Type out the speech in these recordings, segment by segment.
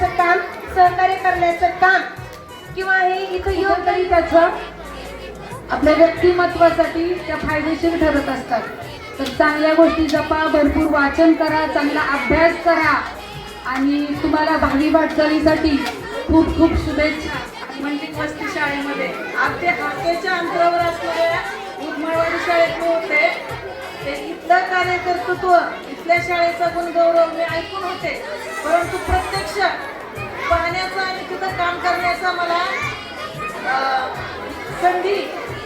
करण्याचं काम, सहकार्य करण्याचं काम किंवा हे इथं येऊन तरी त्याचं आपल्या व्यक्तिमत्वासाठी त्या फायदेशीर ठरत असतात. तर चांगल्या गोष्टी जपा, भरपूर वाचन करा, चांगला अभ्यास करा आणि तुम्हाला भावी वाटचालीसाठी खूप खूप शुभेच्छा. मंडलिक वस्ती शाळेमध्ये अगदी हाकेच्या अंतरावर असलेल्या उर्माळवाडी शाळेत होते. ते इथलं कार्यकर्तृत्व, इथल्या शाळेचा गुणगौरव मी ऐकून होते, परंतु प्रत्यक्ष पाहण्याचा आणि तिथं काम करण्याचा मला संधी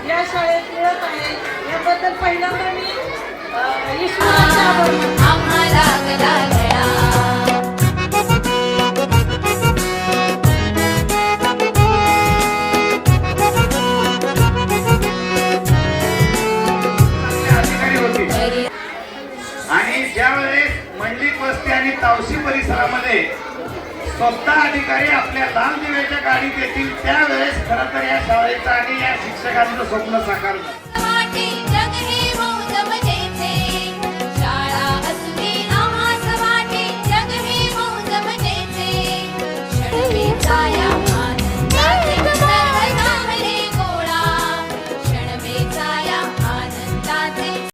या शाळेत मिळत आहे. याबद्दल पहिल्यांदा मी ईश्वराचे आभारी आहे. आणि ज्यावेळेस मंडलिक वस्ती आणि तावशी परिसरामध्ये स्वतः अधिकारी आपल्या लाल दिव्याच्या गाडीत येतील त्यावेळेस खरं तर या शाळेचं आणि या शिक्षकांचं स्वप्न साकारलं.